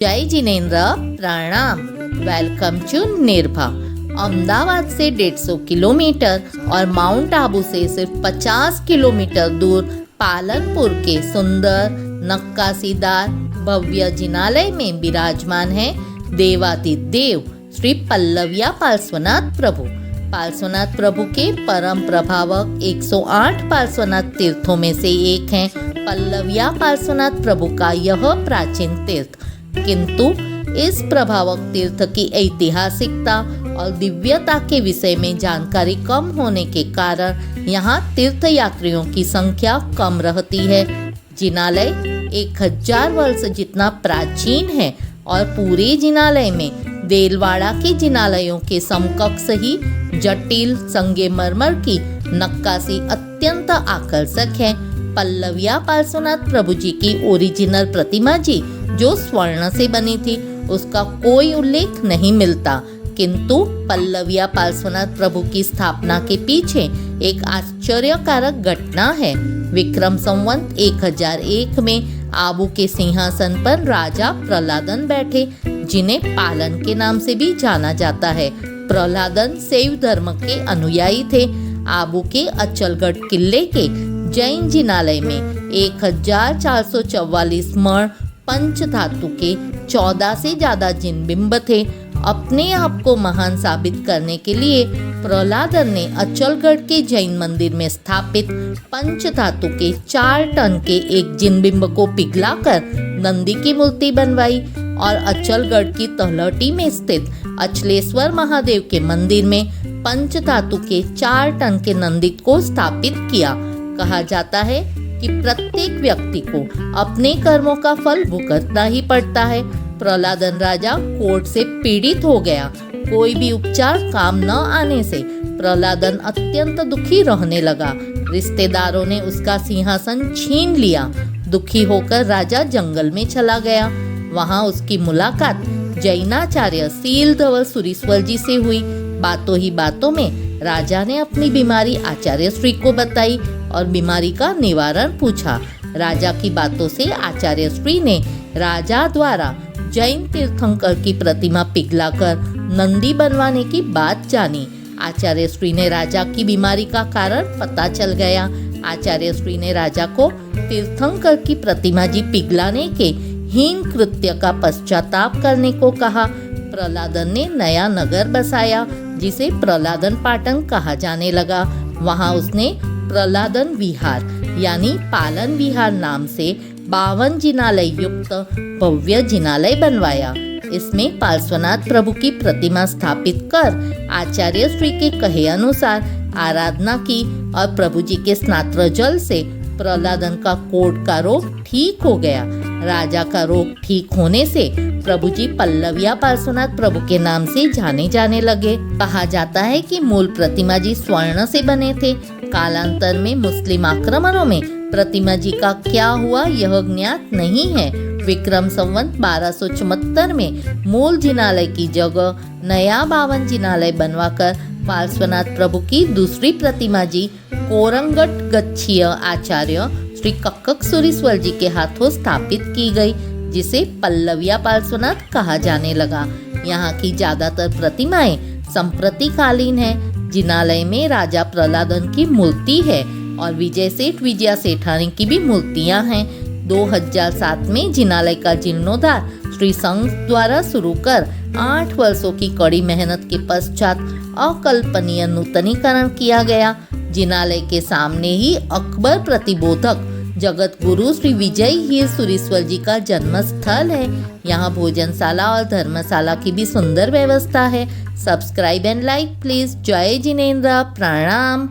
जय जिनेन्द्र प्रणाम। Welcome to निर्भा। Ahmedabad से 150 किलोमीटर और माउंट आबू से सिर्फ 50 किलोमीटर दूर पालनपुर के सुंदर नक्काशीदार भव्य जिनालय में विराजमान है देवाधिदेव श्री पल्लविया पार्श्वनाथ प्रभु। पार्श्वनाथ प्रभु के परम प्रभावक 108 पार्श्वनाथ तीर्थों में से एक है पल्लविया पार्श्वनाथ प्रभु का यह प्राचीन तीर्थ। किंतु इस प्रभावक तीर्थ की ऐतिहासिकता और दिव्यता के विषय में जानकारी कम होने के कारण यहाँ तीर्थ यात्रियों की संख्या कम रहती है। जिनालय 1000 वर्ष जितना प्राचीन है और पूरे जिनालय में देलवाड़ा के जिनालयों के समकक्ष ही जटिल संगमरमर की नक्काशी अत्यंत आकर्षक है। पल्लविया पार्श्वनाथ प्रभु जी की ओरिजिनल प्रतिमा जी जो स्वर्ण से बनी थी उसका कोई उल्लेख नहीं मिलता, किंतु पल्लविया पार्श्वनाथ प्रभु की स्थापना के पीछे एक आश्चर्यकारक घटना है। विक्रम संवत 1001 में आबू के सिंहासन पर राजा प्रहलादन बैठे, जिन्हें पालन के नाम से भी जाना जाता है। प्रहलादन शैव धर्म के अनुयायी थे। आबू के अचलगढ़ किले के जैन जिनालय में 1444 मण पंच धातु के 14 से ज्यादा जिन बिंब थे। अपने आप को महान साबित करने के लिए प्रहलादन ने अचलगढ़ के जैन मंदिर में स्थापित पंच धातु के 4 टन के एक जिन बिंब को पिघलाकर नंदी की मूर्ति बनवाई और अचलगढ़ की तलहटी में स्थित अचलेश्वर महादेव के मंदिर में पंच धातु के 4 टन के नंदी को स्थापित किया। कहा जाता है कि प्रत्येक व्यक्ति को अपने कर्मों का फल भुगतना ही पड़ता है। प्रहलादन राजा कोढ़ से पीड़ित हो गया। कोई भी उपचार काम न आने से प्रहलादन अत्यंत दुखी रहने लगा। रिश्तेदारों ने उसका सिंहासन छीन लिया। दुखी होकर राजा जंगल में चला गया। वहां उसकी मुलाकात जैनाचार्य शीलधवल सुरीश्वर जी से हुई। बातों ही बातों में राजा ने अपनी बीमारी आचार्य श्री को बताई और बीमारी का निवारण पूछा। राजा की बातों से आचार्य श्री ने राजा द्वारा जैन तीर्थंकर की प्रतिमा पिघलाकर नंदी बनवाने की बात जानी। आचार्य श्री ने राजा की बीमारी का कारण पता चल गया। आचार्य श्री ने राजा को तीर्थंकर की प्रतिमा जी पिघलाने के हीन कृत्य का पश्चाताप करने को कहा। प्रहलादन ने नया नगर बसाया जिसे प्रहलादन पाटन कहा जाने लगा। वहां उसने प्रहलादन विहार यानी पालन विहार नाम से 52 जिनालय युक्त भव्य जिनालय बनवाया। इसमें पार्श्वनाथ प्रभु की प्रतिमा स्थापित कर आचार्य श्री के कहे अनुसार आराधना की और प्रभु जी के स्नात्र जल से प्रहलादन का कोढ़ का रोग ठीक हो गया। राजा का रोग ठीक होने से प्रभु जी पल्लविया पार्श्वनाथ प्रभु के नाम से जाने जाने लगे। कहा जाता है कि मूल प्रतिमा जी स्वर्ण से बने थे। कालांतर में मुस्लिम आक्रमणों में प्रतिमा जी का क्या हुआ यह ज्ञात नहीं है। विक्रम संवत 1274 में मूल जिनालय की जगह नया 52 जिनालय बनवाकर पार्श्वनाथ प्रभु की दूसरी प्रतिमा जी कोरंगट गच्छीय आचार्य श्री कक्कक सुरीश्वर जी के हाथों स्थापित की गई, जिसे पल्लविया पार्श्वनाथ कहा जाने लगा। यहाँ की ज्यादातर प्रतिमाएं संप्रतिकालीन हैं। जिनालय में राजा प्रहलादन की मूर्ति है और विजय सेठ विजया सेठानी की भी मूर्तियां हैं। 2007 में जिनालय का जीर्णोद्धार श्री संघ द्वारा शुरू कर 8 वर्षों की कड़ी मेहनत के पश्चात अकल्पनीय नूतनीकरण किया गया। जिनालय के सामने ही अकबर प्रतिबोधक जगत गुरु श्री विजय हीर सुरीश्वर जी का जन्म स्थल है। यहाँ भोजनशाला और धर्मशाला की भी सुंदर व्यवस्था है। Subscribe and like please. जय जिनेन्द्र प्रणाम।